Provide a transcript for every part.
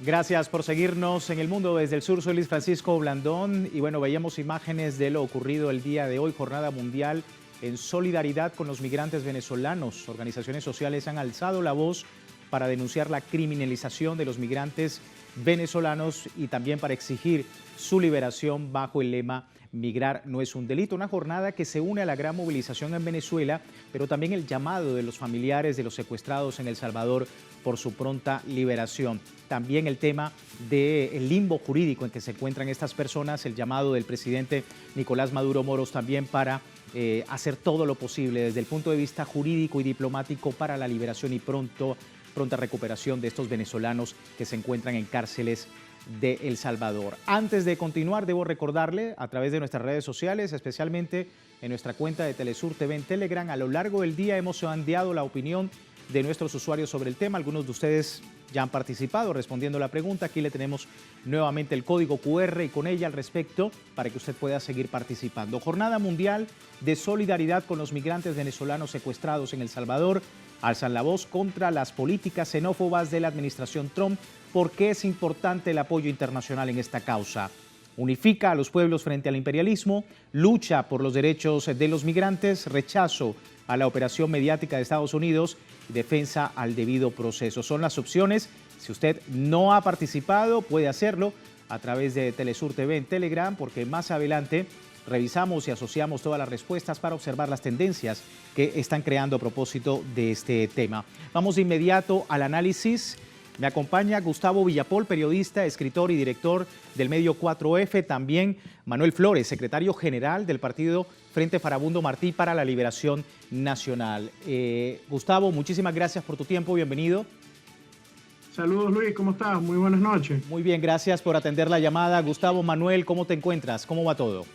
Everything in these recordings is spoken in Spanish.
Gracias por seguirnos en El Mundo desde el Sur. Soy Luis Francisco Blandón y bueno, veíamos imágenes de lo ocurrido el día de hoy, Jornada Mundial en solidaridad con los migrantes venezolanos. Organizaciones sociales han alzado la voz para denunciar la criminalización de los migrantes venezolanos y también para exigir su liberación bajo el lema Migrar no es un delito. Una jornada que se une a la gran movilización en Venezuela, pero también el llamado de los familiares de los secuestrados en El Salvador por su pronta liberación. También el tema del limbo jurídico en que se encuentran estas personas, el llamado del presidente Nicolás Maduro Moros también para hacer todo lo posible desde el punto de vista jurídico y diplomático para la liberación y pronta recuperación de estos venezolanos que se encuentran en cárceles de El Salvador. Antes de continuar, debo recordarle a través de nuestras redes sociales, especialmente en nuestra cuenta de Telesur TV en Telegram, a lo largo del día hemos sondeado la opinión de nuestros usuarios sobre el tema. Algunos de ustedes ya han participado respondiendo la pregunta. Aquí le tenemos nuevamente el código QR y con ella al respecto para que usted pueda seguir participando. Jornada Mundial de Solidaridad con los migrantes venezolanos secuestrados en El Salvador. Alzan la voz contra las políticas xenófobas de la administración Trump. ¿Por qué es importante el apoyo internacional en esta causa? Unifica a los pueblos frente al imperialismo, lucha por los derechos de los migrantes, rechazo a la operación mediática de Estados Unidos y defensa al debido proceso. Son las opciones. Si usted no ha participado, puede hacerlo a través de Telesur TV en Telegram, porque más adelante revisamos y asociamos todas las respuestas para observar las tendencias que están creando a propósito de este tema. Vamos de inmediato al análisis. Me acompaña Gustavo Villapol, periodista, escritor y director del medio 4F. También Manuel Flores, secretario general del partido Frente Farabundo Martí para la Liberación Nacional. Gustavo, muchísimas gracias por tu tiempo. Bienvenido. Saludos, Luis. ¿Cómo estás? Muy buenas noches. Muy bien, gracias por atender la llamada. Gustavo, Manuel, ¿cómo te encuentras? ¿Cómo va todo?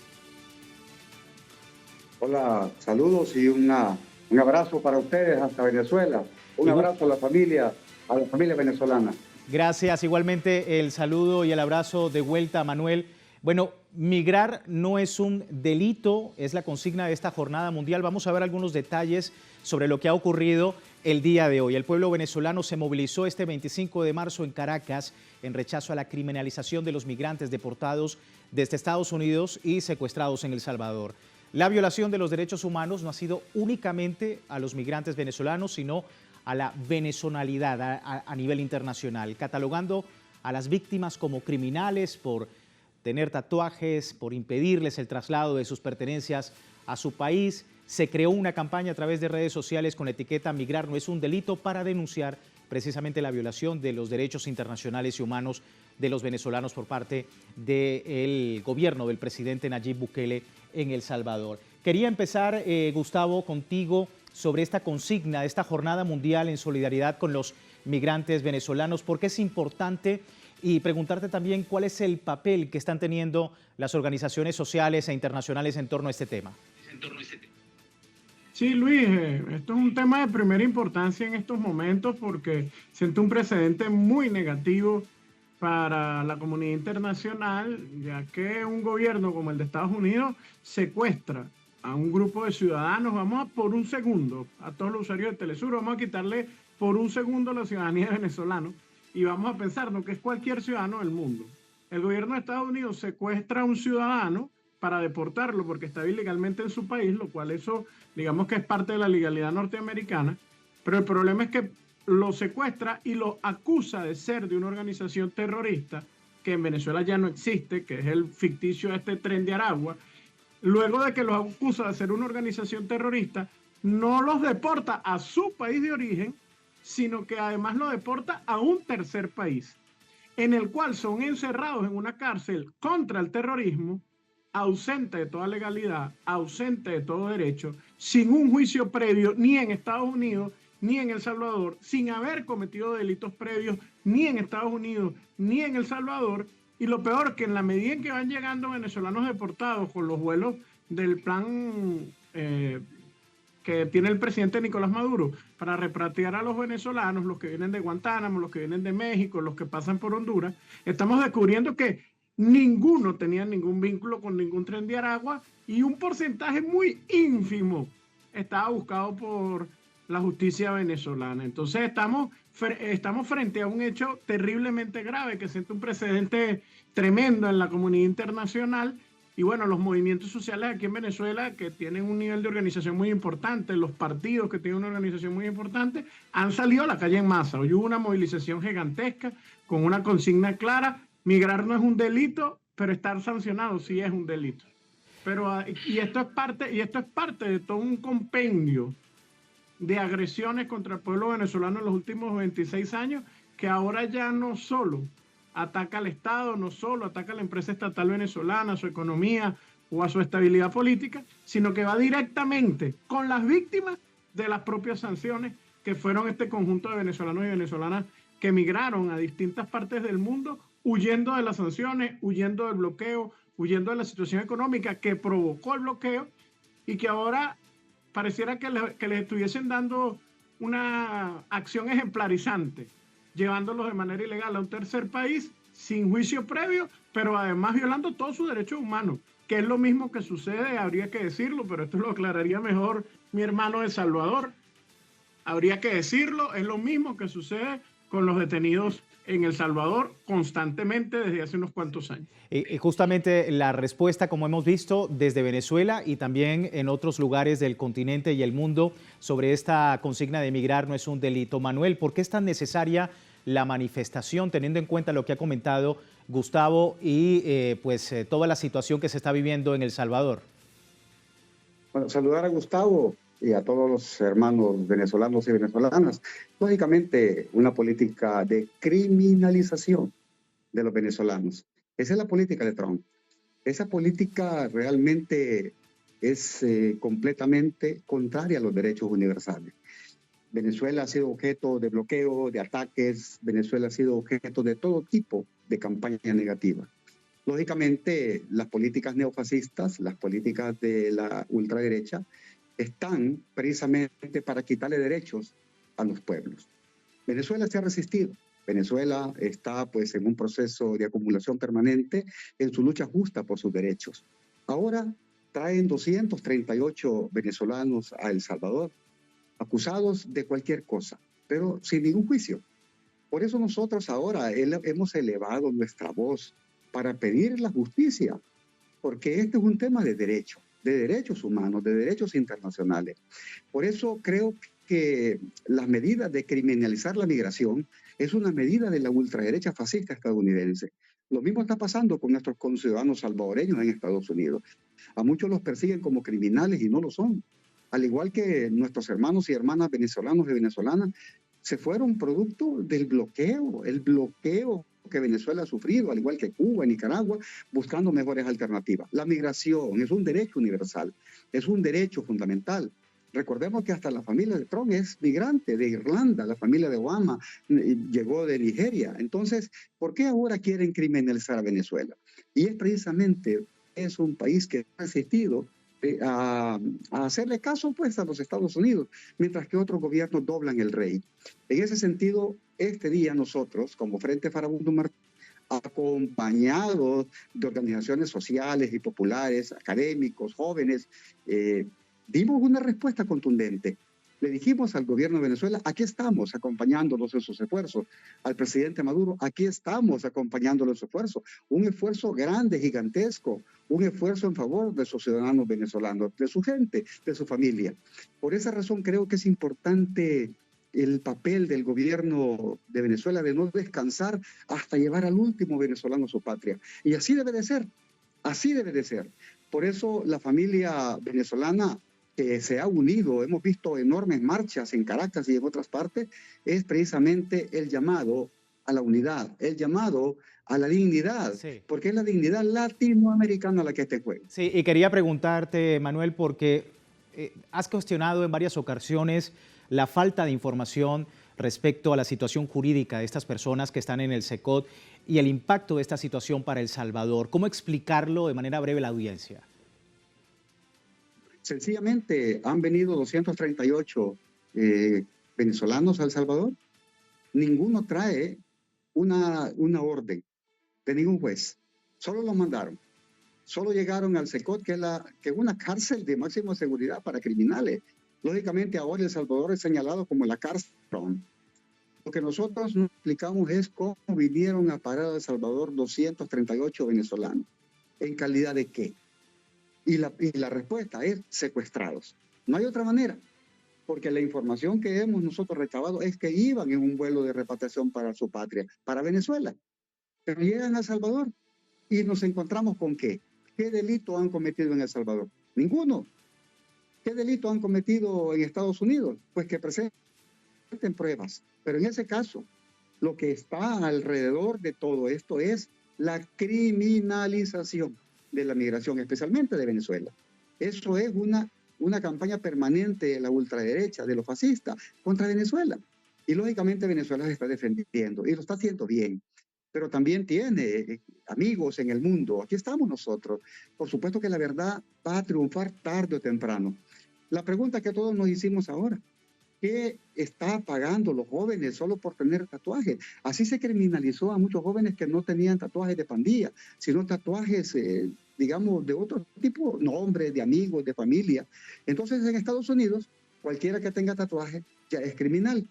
Hola, saludos y un abrazo para ustedes hasta Venezuela. Un abrazo a la familia venezolana. Gracias, igualmente el saludo y el abrazo de vuelta, Manuel. Bueno, migrar no es un delito, es la consigna de esta jornada mundial. Vamos a ver algunos detalles sobre lo que ha ocurrido el día de hoy. El pueblo venezolano se movilizó este 25 de marzo en Caracas en rechazo a la criminalización de los migrantes deportados desde Estados Unidos y secuestrados en El Salvador. La violación de los derechos humanos no ha sido únicamente a los migrantes venezolanos, sino a la venezonalidad a nivel internacional, catalogando a las víctimas como criminales por tener tatuajes, por impedirles el traslado de sus pertenencias a su país. Se creó una campaña a través de redes sociales con la etiqueta Migrar no es un delito para denunciar precisamente la violación de los derechos internacionales y humanos de los venezolanos por parte del gobierno del presidente Nayib Bukele en El Salvador. Quería empezar, Gustavo, contigo sobre esta consigna, esta jornada mundial en solidaridad con los migrantes venezolanos. ¿Por qué es importante? Y preguntarte también cuál es el papel que están teniendo las organizaciones sociales e internacionales en torno a este tema. Sí, Luis, esto es un tema de primera importancia en estos momentos porque siente un precedente muy negativo para la comunidad internacional, ya que un gobierno como el de Estados Unidos secuestra a un grupo de ciudadanos. Vamos a por un segundo, a todos los usuarios de Telesur, vamos a quitarle por un segundo la ciudadanía venezolana y vamos a pensar que es cualquier ciudadano del mundo. El gobierno de Estados Unidos secuestra a un ciudadano para deportarlo porque está ilegalmente en su país, lo cual eso digamos que es parte de la legalidad norteamericana, pero el problema es que lo secuestra y lo acusa de ser de una organización terrorista que en Venezuela ya no existe, que es el ficticio Tren de Aragua. Luego de que los acusa de ser una organización terrorista, no los deporta a su país de origen, sino que además lo deporta a un tercer país, en el cual son encerrados en una cárcel contra el terrorismo, ausente de toda legalidad, ausente de todo derecho, sin un juicio previo ni en Estados Unidos ni en El Salvador, sin haber cometido delitos previos ni en Estados Unidos ni en El Salvador. Y lo peor, que en la medida en que van llegando venezolanos deportados con los vuelos del plan que tiene el presidente Nicolás Maduro para repatriar a los venezolanos, los que vienen de Guantánamo, los que vienen de México, los que pasan por Honduras, estamos descubriendo que ninguno tenía ningún vínculo con ningún Tren de Aragua y un porcentaje muy ínfimo estaba buscado por la justicia venezolana. Entonces estamos frente a un hecho terriblemente grave que siente un precedente tremendo en la comunidad internacional. Y bueno, los movimientos sociales aquí en Venezuela, que tienen un nivel de organización muy importante, los partidos que tienen una organización muy importante, han salido a la calle en masa. Hoy hubo una movilización gigantesca con una consigna clara: migrar no es un delito, pero estar sancionado sí es un delito. Esto es parte de todo un compendio de agresiones contra el pueblo venezolano en los últimos 26 años, que ahora ya no solo ataca al Estado, no solo ataca a la empresa estatal venezolana, a su economía o a su estabilidad política, sino que va directamente con las víctimas de las propias sanciones, que fueron este conjunto de venezolanos y venezolanas que emigraron a distintas partes del mundo huyendo de las sanciones, huyendo del bloqueo, huyendo de la situación económica que provocó el bloqueo, y que ahora pareciera que les estuviesen dando una acción ejemplarizante, llevándolos de manera ilegal a un tercer país sin juicio previo, pero además violando todos sus derechos humanos, que es lo mismo que sucede, habría que decirlo, pero esto lo aclararía mejor mi hermano de Salvador. Habría que decirlo, es lo mismo que sucede con los detenidos en El Salvador constantemente desde hace unos cuantos años. Justamente la respuesta, como hemos visto, desde Venezuela y también en otros lugares del continente y el mundo sobre esta consigna de emigrar no es un delito. Manuel, ¿por qué es tan necesaria la manifestación, teniendo en cuenta lo que ha comentado Gustavo y toda la situación que se está viviendo en El Salvador? Bueno, saludar a Gustavo y a todos los hermanos venezolanos y venezolanas. Lógicamente, una política de criminalización de los venezolanos. Esa es la política de Trump. Esa política realmente es completamente contraria a los derechos universales. Venezuela ha sido objeto de bloqueo, de ataques. Venezuela ha sido objeto de todo tipo de campañas negativas. Lógicamente, las políticas neofascistas, las políticas de la ultraderecha, están precisamente para quitarle derechos a los pueblos. Venezuela se ha resistido. Venezuela está pues en un proceso de acumulación permanente en su lucha justa por sus derechos. Ahora traen 238 venezolanos a El Salvador, acusados de cualquier cosa, pero sin ningún juicio. Por eso nosotros ahora hemos elevado nuestra voz para pedir la justicia, porque este es un tema de derechos humanos, de derechos internacionales. Por eso creo que las medidas de criminalizar la migración es una medida de la ultraderecha fascista estadounidense. Lo mismo está pasando con nuestros conciudadanos salvadoreños en Estados Unidos. A muchos los persiguen como criminales y no lo son. Al igual que nuestros hermanos y hermanas venezolanos y venezolanas se fueron producto del bloqueo, el bloqueo que Venezuela ha sufrido, al igual que Cuba y Nicaragua, buscando mejores alternativas. La migración es un derecho universal, es un derecho fundamental. Recordemos que hasta la familia de Trump es migrante de Irlanda, la familia de Obama llegó de Nigeria. Entonces, ¿por qué ahora quieren criminalizar a Venezuela? Y es precisamente, es un país que ha resistido a hacerle caso pues a los Estados Unidos, mientras que otros gobiernos doblan el rey. En ese sentido, este día nosotros, como Frente Farabundo Martí, acompañados de organizaciones sociales y populares, académicos, jóvenes, dimos una respuesta contundente. Le dijimos al gobierno de Venezuela: aquí estamos acompañándolos en sus esfuerzos. Al presidente Maduro: aquí estamos acompañándolo en su esfuerzo. Un esfuerzo grande, gigantesco, un esfuerzo en favor de sus ciudadanos venezolanos, de su gente, de su familia. Por esa razón creo que es importante el papel del gobierno de Venezuela de no descansar hasta llevar al último venezolano a su patria. Y así debe de ser, así debe de ser. Por eso la familia venezolana que se ha unido, hemos visto enormes marchas en Caracas y en otras partes, es precisamente el llamado a la unidad, el llamado a la dignidad, sí, porque es la dignidad latinoamericana la que está en juego. Sí, y quería preguntarte, Manuel, porque has cuestionado en varias ocasiones la falta de información respecto a la situación jurídica de estas personas que están en el SECOT y el impacto de esta situación para El Salvador. ¿Cómo explicarlo de manera breve a la audiencia? Sencillamente han venido 238 venezolanos a El Salvador. Ninguno trae una orden de ningún juez. Solo los mandaron. Solo llegaron al SECOT, que es una cárcel de máxima seguridad para criminales. Lógicamente ahora El Salvador es señalado como la cárcel. Lo que nosotros nos explicamos es cómo vinieron a parar a El Salvador 238 venezolanos. ¿En calidad de qué? Y la respuesta es secuestrados. No hay otra manera, porque la información que hemos nosotros recabado es que iban en un vuelo de repatriación para su patria, para Venezuela. Pero llegan a El Salvador y nos encontramos con ¿qué? ¿Qué delito han cometido en El Salvador? Ninguno. ¿Qué delito han cometido en Estados Unidos? Pues que presenten pruebas. Pero en ese caso, lo que está alrededor de todo esto es la criminalización de la migración, especialmente de Venezuela. Eso es una campaña permanente de la ultraderecha, de los fascistas, contra Venezuela. Y lógicamente Venezuela se está defendiendo y lo está haciendo bien. Pero también tiene amigos en el mundo. Aquí estamos nosotros. Por supuesto que la verdad va a triunfar tarde o temprano. La pregunta que todos nos hicimos ahora, ¿qué está pagando los jóvenes solo por tener tatuajes? Así se criminalizó a muchos jóvenes que no tenían tatuajes de pandilla, sino tatuajes, digamos, de otro tipo, nombres de amigos, de familia. Entonces, en Estados Unidos, cualquiera que tenga tatuaje ya es criminal.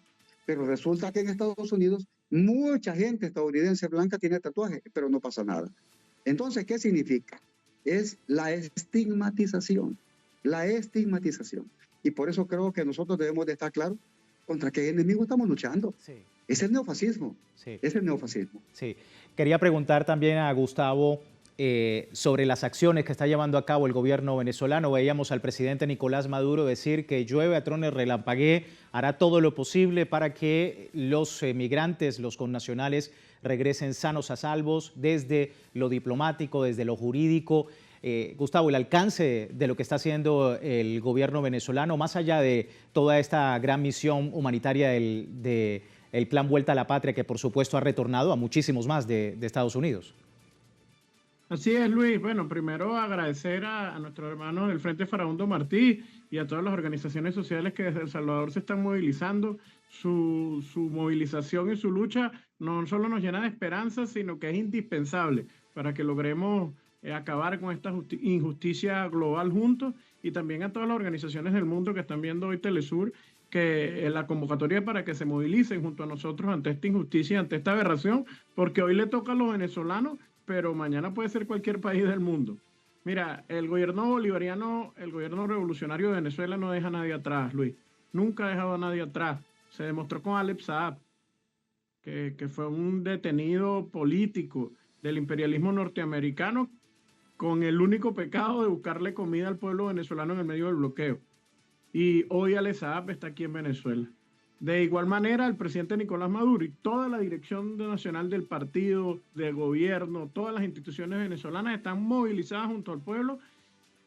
Pero resulta que en Estados Unidos mucha gente estadounidense blanca tiene tatuajes, pero no pasa nada. Entonces, ¿qué significa? Es la estigmatización. La estigmatización. Y por eso creo que nosotros debemos de estar claros contra qué enemigo estamos luchando. Sí. Es el neofascismo. Sí. Es el neofascismo. Sí. Quería preguntar también a Gustavo sobre las acciones que está llevando a cabo el gobierno venezolano. Veíamos al presidente Nicolás Maduro decir que llueve a trones relampaguee, hará todo lo posible para que los migrantes, los connacionales, regresen sanos a salvos desde lo diplomático, desde lo jurídico. Gustavo, el alcance de lo que está haciendo el gobierno venezolano, más allá de toda esta gran misión humanitaria del Plan Vuelta a la Patria, que por supuesto ha retornado a muchísimos más de Estados Unidos. Así es, Luis. Bueno, primero agradecer a nuestros hermanos del Frente Farabundo Martí y a todas las organizaciones sociales que desde El Salvador se están movilizando. Su movilización y su lucha no solo nos llena de esperanza, sino que es indispensable para que logremos acabar con esta injusticia global juntos, y también a todas las organizaciones del mundo que están viendo hoy Telesur, que la convocatoria para que se movilicen junto a nosotros ante esta injusticia, ante esta aberración, porque hoy le toca a los venezolanos, pero mañana puede ser cualquier país del mundo. Mira, el gobierno bolivariano, el gobierno revolucionario de Venezuela no deja a nadie atrás, Luis. Nunca ha dejado a nadie atrás. Se demostró con Alep Saab, que fue un detenido político del imperialismo norteamericano con el único pecado de buscarle comida al pueblo venezolano en el medio del bloqueo. Y hoy Alep Saab está aquí en Venezuela. De igual manera, el presidente Nicolás Maduro y toda la dirección nacional del partido, del gobierno, todas las instituciones venezolanas están movilizadas junto al pueblo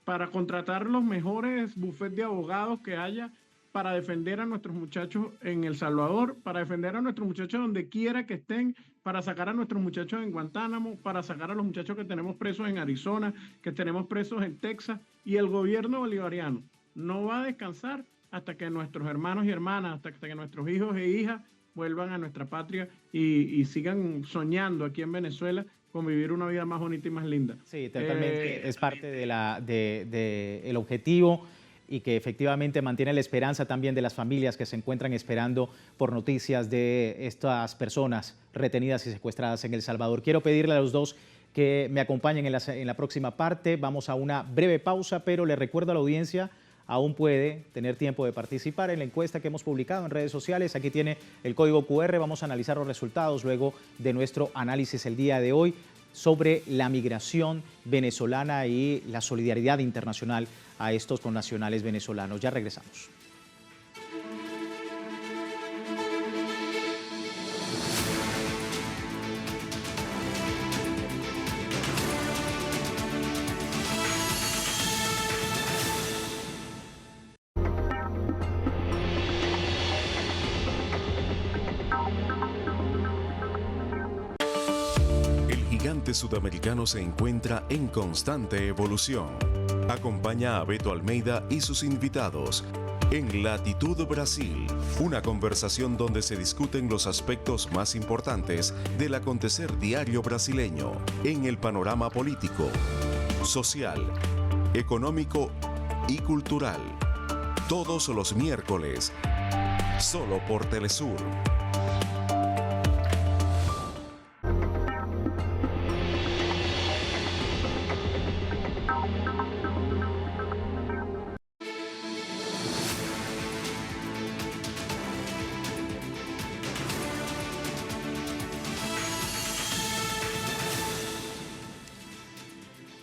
para contratar los mejores bufetes de abogados que haya para defender a nuestros muchachos en El Salvador, para defender a nuestros muchachos donde quiera que estén, para sacar a nuestros muchachos en Guantánamo, para sacar a los muchachos que tenemos presos en Arizona, que tenemos presos en Texas. Y el gobierno bolivariano no va a descansar hasta que nuestros hermanos y hermanas, hasta que nuestros hijos e hijas vuelvan a nuestra patria y sigan soñando aquí en Venezuela con vivir una vida más bonita y más linda. Sí, totalmente. Es parte del objetivo, y que efectivamente mantiene la esperanza también de las familias que se encuentran esperando por noticias de estas personas retenidas y secuestradas en El Salvador. Quiero pedirle a los dos que me acompañen en la próxima parte. Vamos a una breve pausa, pero le recuerdo a la audiencia, aún puede tener tiempo de participar en la encuesta que hemos publicado en redes sociales. Aquí tiene el código QR. Vamos a analizar los resultados luego de nuestro análisis el día de hoy sobre la migración venezolana y la solidaridad internacional a estos connacionales venezolanos. Ya regresamos. Sudamericano se encuentra en constante evolución. Acompaña a Beto Almeida y sus invitados en Latitud Brasil, una conversación donde se discuten los aspectos más importantes del acontecer diario brasileño en el panorama político, social, económico y cultural. todos los miércoles, solo por Telesur.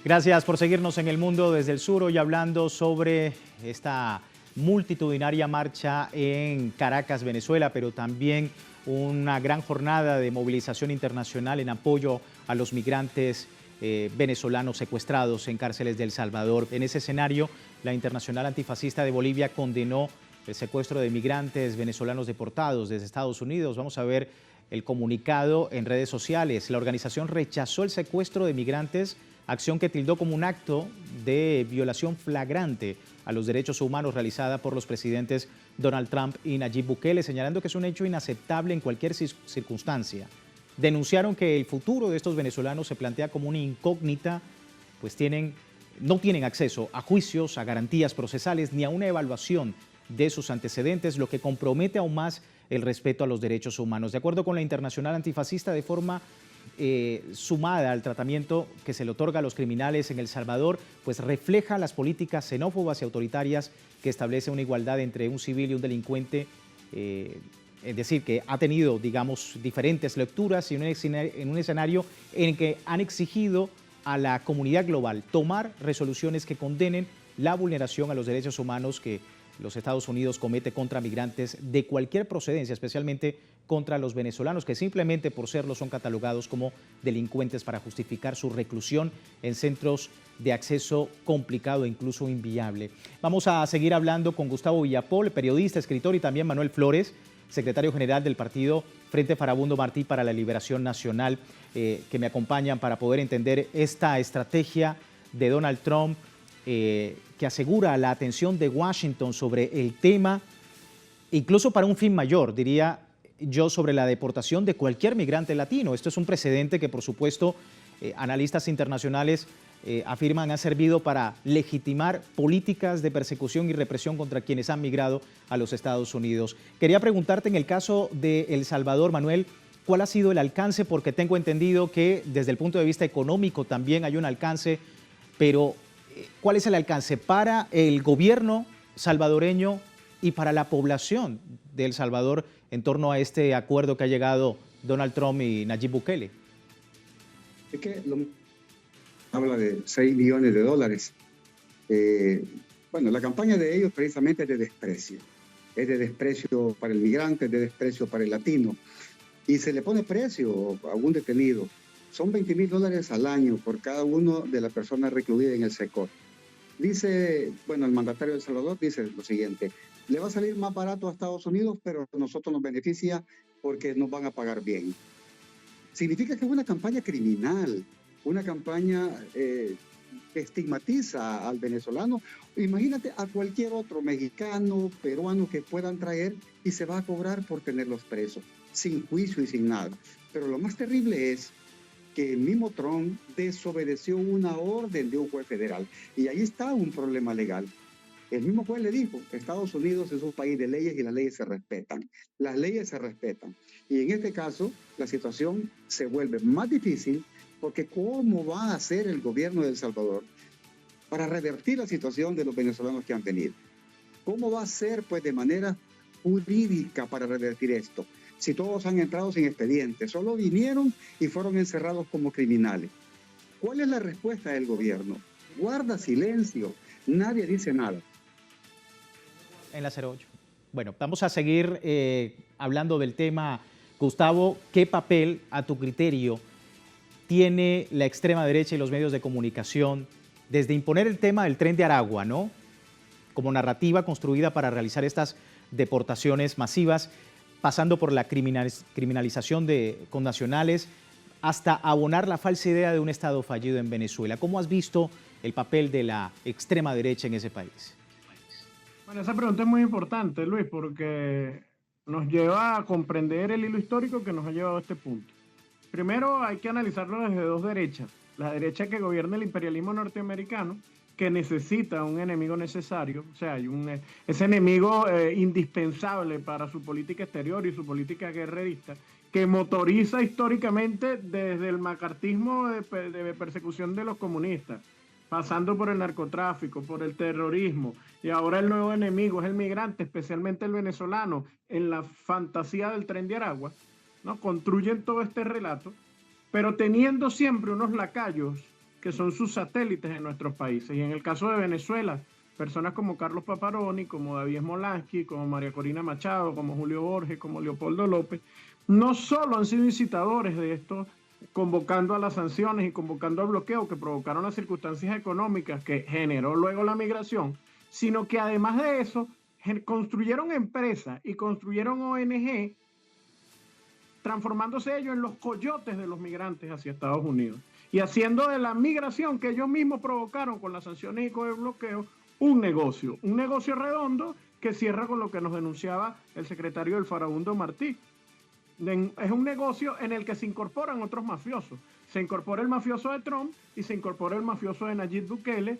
Gracias por seguirnos en El Mundo desde el Sur, hoy hablando sobre esta multitudinaria marcha en Caracas, Venezuela, pero también una gran jornada de movilización internacional en apoyo a los migrantes venezolanos secuestrados en cárceles de El Salvador. En ese escenario, la Internacional Antifascista de Bolivia condenó el secuestro de migrantes venezolanos deportados desde Estados Unidos. Vamos a ver el comunicado en redes sociales. La organización rechazó el secuestro de migrantes, acción que tildó como un acto de violación flagrante a los derechos humanos realizada por los presidentes Donald Trump y Nayib Bukele, señalando que es un hecho inaceptable en cualquier circunstancia. Denunciaron que el futuro de estos venezolanos se plantea como una incógnita, pues no tienen acceso a juicios, a garantías procesales ni a una evaluación de sus antecedentes, lo que compromete aún más el respeto a los derechos humanos. De acuerdo con la Internacional Antifascista, de forma sumada al tratamiento que se le otorga a los criminales en El Salvador, pues refleja las políticas xenófobas y autoritarias que establece una igualdad entre un civil y un delincuente, es decir, que ha tenido, digamos, diferentes lecturas y en un escenario en que han exigido a la comunidad global tomar resoluciones que condenen la vulneración a los derechos humanos que los Estados Unidos comete contra migrantes de cualquier procedencia, especialmente contra los venezolanos, que simplemente por serlo son catalogados como delincuentes para justificar su reclusión en centros de acceso complicado e incluso inviable. Vamos a seguir hablando con Gustavo Villapol, periodista, escritor, y también Manuel Flores, secretario general del partido Frente Farabundo Martí para la Liberación Nacional, que me acompañan para poder entender esta estrategia de Donald Trump, que asegura la atención de Washington sobre el tema, incluso para un fin mayor, diría yo, sobre la deportación de cualquier migrante latino. Esto es un precedente que, por supuesto, analistas internacionales afirman ha servido para legitimar políticas de persecución y represión contra quienes han migrado a los Estados Unidos. Quería preguntarte, en el caso de El Salvador, Manuel, ¿cuál ha sido el alcance? Porque tengo entendido que desde el punto de vista económico también hay un alcance, pero ¿cuál es el alcance para el gobierno salvadoreño y para la población de El Salvador en torno a este acuerdo que ha llegado Donald Trump y Nayib Bukele? Es que habla de 6 millones de dólares. Bueno, la campaña de ellos precisamente es de desprecio. Es de desprecio para el migrante, es de desprecio para el latino. Y se le pone precio a un detenido. Son $20,000 al año por cada uno de las personas recluidas en el SECOT. Dice, bueno, el mandatario de El Salvador dice lo siguiente: le va a salir más barato a Estados Unidos, pero a nosotros nos beneficia porque nos van a pagar bien. Significa que es una campaña criminal, una campaña que estigmatiza al venezolano. Imagínate a cualquier otro mexicano, peruano que puedan traer y se va a cobrar por tenerlos presos, sin juicio y sin nada. Pero lo más terrible es que el mismo Trump desobedeció una orden de un juez federal. Y ahí está un problema legal. El mismo juez le dijo, Estados Unidos es un país de leyes y las leyes se respetan. Las leyes se respetan. Y en este caso, la situación se vuelve más difícil porque ¿cómo va a hacer el gobierno de El Salvador para revertir la situación de los venezolanos que han venido? ¿Cómo va a ser, pues, de manera jurídica para revertir esto? Si todos han entrado sin expediente, solo vinieron y fueron encerrados como criminales. ¿Cuál es la respuesta del gobierno? Guarda silencio, nadie dice nada. En la 08. Bueno, vamos a seguir hablando del tema. Gustavo, ¿qué papel, a tu criterio, tiene la extrema derecha y los medios de comunicación desde imponer el tema del Tren de Aragua, ¿no?, como narrativa construida para realizar estas deportaciones masivas, pasando por la criminalización de connacionales, hasta abonar la falsa idea de un Estado fallido en Venezuela? ¿Cómo has visto el papel de la extrema derecha en ese país? Bueno, esa pregunta es muy importante, Luis, porque nos lleva a comprender el hilo histórico que nos ha llevado a este punto. Primero hay que analizarlo desde dos derechas. La derecha que gobierna el imperialismo norteamericano, que necesita un enemigo necesario, o sea, ese enemigo indispensable para su política exterior y su política guerrerista, que motoriza históricamente desde el macartismo de persecución de los comunistas, pasando por el narcotráfico, por el terrorismo, y ahora el nuevo enemigo es el migrante, especialmente el venezolano, en la fantasía del Tren de Aragua, ¿no? Construyen todo este relato, pero teniendo siempre unos lacayos que son sus satélites en nuestros países. Y en el caso de Venezuela, personas como Carlos Paparoni, como David Smolansky, como María Corina Machado, como Julio Borges, como Leopoldo López, no solo han sido incitadores de esto, convocando a las sanciones y convocando al bloqueo que provocaron las circunstancias económicas que generó luego la migración, sino que además de eso, construyeron empresas y construyeron ONG, transformándose ellos en los coyotes de los migrantes hacia Estados Unidos y haciendo de la migración que ellos mismos provocaron con las sanciones y con el bloqueo un negocio redondo que cierra con lo que nos denunciaba el secretario del Farabundo Martí. Es un negocio en el que se incorporan otros mafiosos. Se incorpora el mafioso de Trump y se incorpora el mafioso de Nayib Bukele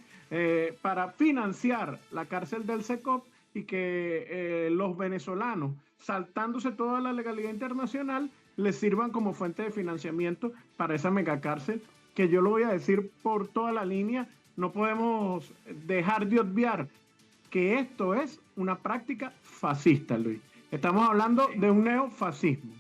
para financiar la cárcel del SECOP y que los venezolanos, saltándose toda la legalidad internacional, les sirvan como fuente de financiamiento para esa megacárcel, que yo lo voy a decir por toda la línea, no podemos dejar de obviar que esto es una práctica fascista, Luis. Estamos hablando de un neofascismo.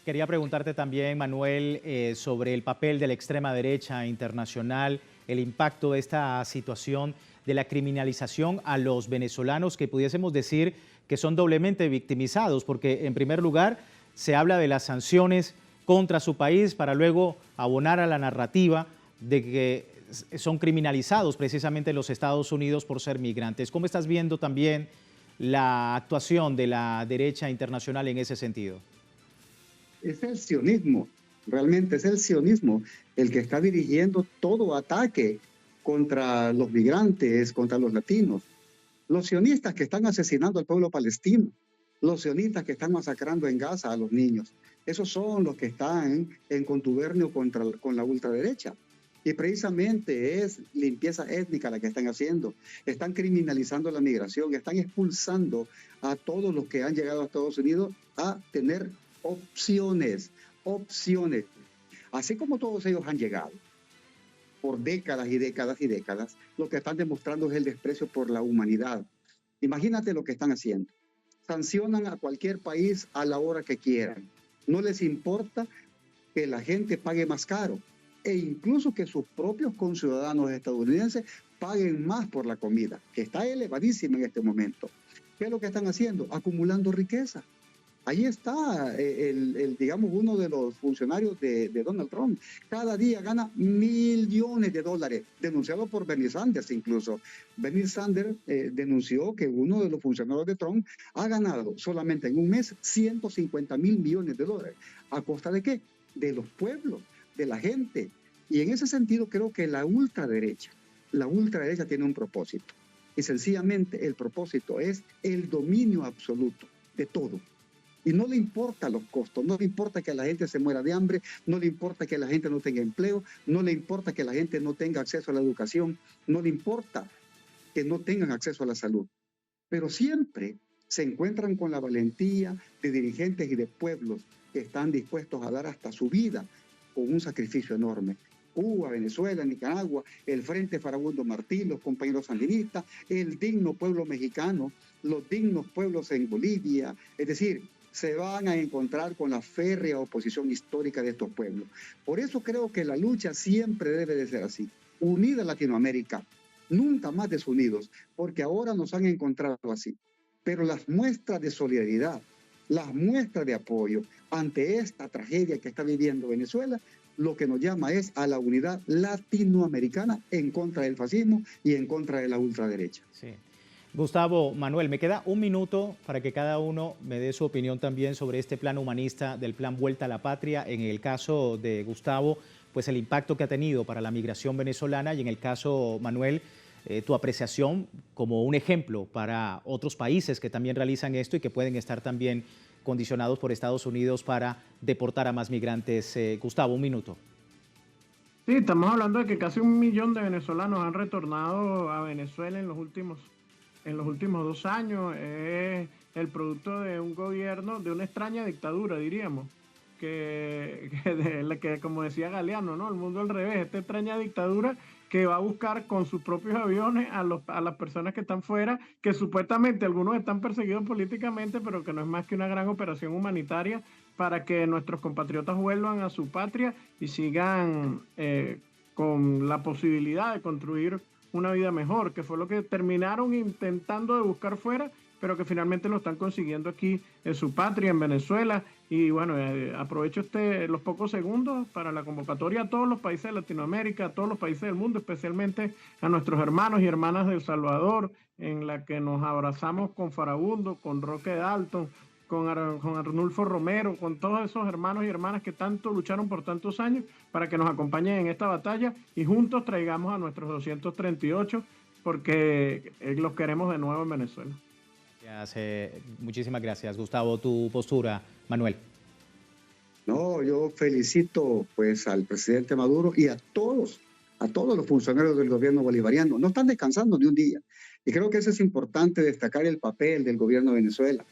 Quería preguntarte también, Manuel, sobre el papel de la extrema derecha internacional, el impacto de esta situación de la criminalización a los venezolanos, que pudiésemos decir que son doblemente victimizados, porque en primer lugar se habla de las sanciones contra su país para luego abonar a la narrativa de que son criminalizados precisamente en los Estados Unidos por ser migrantes. ¿Cómo estás viendo también la actuación de la derecha internacional en ese sentido? Es el sionismo, realmente es el sionismo el que está dirigiendo todo ataque contra los migrantes, contra los latinos. Los sionistas que están asesinando al pueblo palestino, los sionistas que están masacrando en Gaza a los niños, esos son los que están en contubernio con la ultraderecha. Y precisamente es limpieza étnica la que están haciendo. Están criminalizando la migración, están expulsando a todos los que han llegado a Estados Unidos a tener opciones. Así como todos ellos han llegado por décadas y décadas y décadas, lo que están demostrando es el desprecio por la humanidad. Imagínate lo que están haciendo. Sancionan a cualquier país a la hora que quieran. No les importa que la gente pague más caro e incluso que sus propios conciudadanos estadounidenses paguen más por la comida, que está elevadísima en este momento. ¿Qué es lo que están haciendo? Acumulando riqueza. Ahí está, digamos, uno de los funcionarios de Donald Trump. Cada día gana millones de dólares, denunciado por Bernie Sanders incluso. Bernie Sanders denunció que uno de los funcionarios de Trump ha ganado solamente en un mes 150,000 millones de dólares. ¿A costa de qué? De los pueblos, de la gente. Y en ese sentido creo que la ultraderecha tiene un propósito. Y sencillamente el propósito es el dominio absoluto de todo. Y no le importa los costos, no le importa que la gente se muera de hambre, no le importa que la gente no tenga empleo, no le importa que la gente no tenga acceso a la educación, no le importa que no tengan acceso a la salud. Pero siempre se encuentran con la valentía de dirigentes y de pueblos que están dispuestos a dar hasta su vida con un sacrificio enorme. Cuba, Venezuela, Nicaragua, el Frente Farabundo Martí, los compañeros sandinistas, el digno pueblo mexicano, los dignos pueblos en Bolivia, es decir, se van a encontrar con la férrea oposición histórica de estos pueblos. Por eso creo que la lucha siempre debe de ser así. Unida Latinoamérica, nunca más desunidos, porque ahora nos han encontrado así. Pero las muestras de solidaridad, las muestras de apoyo ante esta tragedia que está viviendo Venezuela, lo que nos llama es a la unidad latinoamericana en contra del fascismo y en contra de la ultraderecha. Sí. Gustavo, Manuel, me queda un minuto para que cada uno me dé su opinión también sobre este plan humanista del plan Vuelta a la Patria. En el caso de Gustavo, pues el impacto que ha tenido para la migración venezolana, y en el caso, Manuel, tu apreciación como un ejemplo para otros países que también realizan esto y que pueden estar también condicionados por Estados Unidos para deportar a más migrantes. Gustavo, un minuto. Sí, estamos hablando de que casi 1 millón de venezolanos han retornado a Venezuela en los últimos 2 años. Es el producto de un gobierno, de una extraña dictadura, diríamos, que como decía Galeano, ¿no? El mundo al revés, esta extraña dictadura que va a buscar con sus propios aviones a las personas que están fuera, que supuestamente algunos están perseguidos políticamente, pero que no es más que una gran operación humanitaria para que nuestros compatriotas vuelvan a su patria y sigan con la posibilidad de construir una vida mejor, que fue lo que terminaron intentando de buscar fuera, pero que finalmente lo están consiguiendo aquí en su patria, en Venezuela. Y bueno, aprovecho los pocos segundos para la convocatoria a todos los países de Latinoamérica, a todos los países del mundo, especialmente a nuestros hermanos y hermanas de El Salvador, en la que nos abrazamos con Farabundo, con Roque Dalton, con Arnulfo Romero, con todos esos hermanos y hermanas que tanto lucharon por tantos años para que nos acompañen en esta batalla y juntos traigamos a nuestros 238 porque los queremos de nuevo en Venezuela. Muchísimas gracias, Gustavo. Tu postura, Manuel. No, yo felicito pues al presidente Maduro y a todos los funcionarios del gobierno bolivariano. No están descansando ni un día. Y creo que eso es importante destacar el papel del gobierno de Venezuela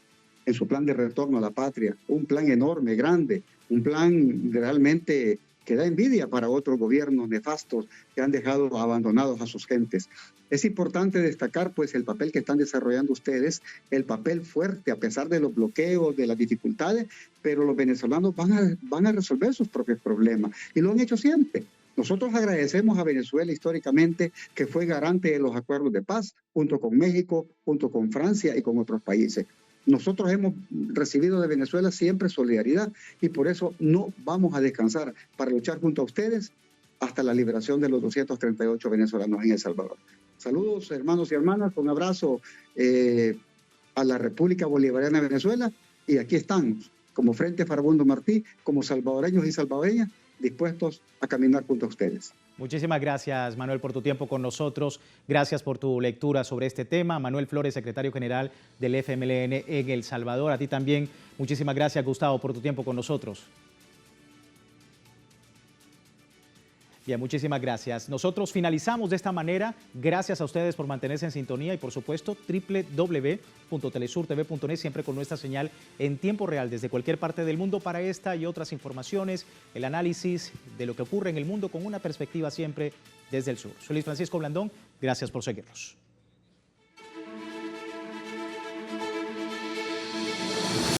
en su plan de retorno a la patria. Un plan enorme, grande, un plan realmente que da envidia para otros gobiernos nefastos que han dejado abandonados a sus gentes. Es importante destacar pues el papel que están desarrollando ustedes, el papel fuerte a pesar de los bloqueos, de las dificultades, pero los venezolanos van a resolver sus propios problemas y lo han hecho siempre. Nosotros agradecemos a Venezuela históricamente que fue garante de los acuerdos de paz junto con México, junto con Francia y con otros países. Nosotros hemos recibido de Venezuela siempre solidaridad y por eso no vamos a descansar para luchar junto a ustedes hasta la liberación de los 238 venezolanos en El Salvador. Saludos, hermanos y hermanas, un abrazo a la República Bolivariana de Venezuela y aquí están, como Frente Farabundo Martí, como salvadoreños y salvadoreñas, dispuestos a caminar junto a ustedes. Muchísimas gracias, Manuel, por tu tiempo con nosotros. Gracias por tu lectura sobre este tema. Manuel Flores, secretario general del FMLN en El Salvador. A ti también, muchísimas gracias, Gustavo, por tu tiempo con nosotros. Bien, muchísimas gracias. Nosotros finalizamos de esta manera. Gracias a ustedes por mantenerse en sintonía y, por supuesto, www.telesurtv.net, siempre con nuestra señal en tiempo real desde cualquier parte del mundo para esta y otras informaciones, el análisis de lo que ocurre en el mundo con una perspectiva siempre desde el sur. Soy Luis Francisco Blandón. Gracias por seguirnos.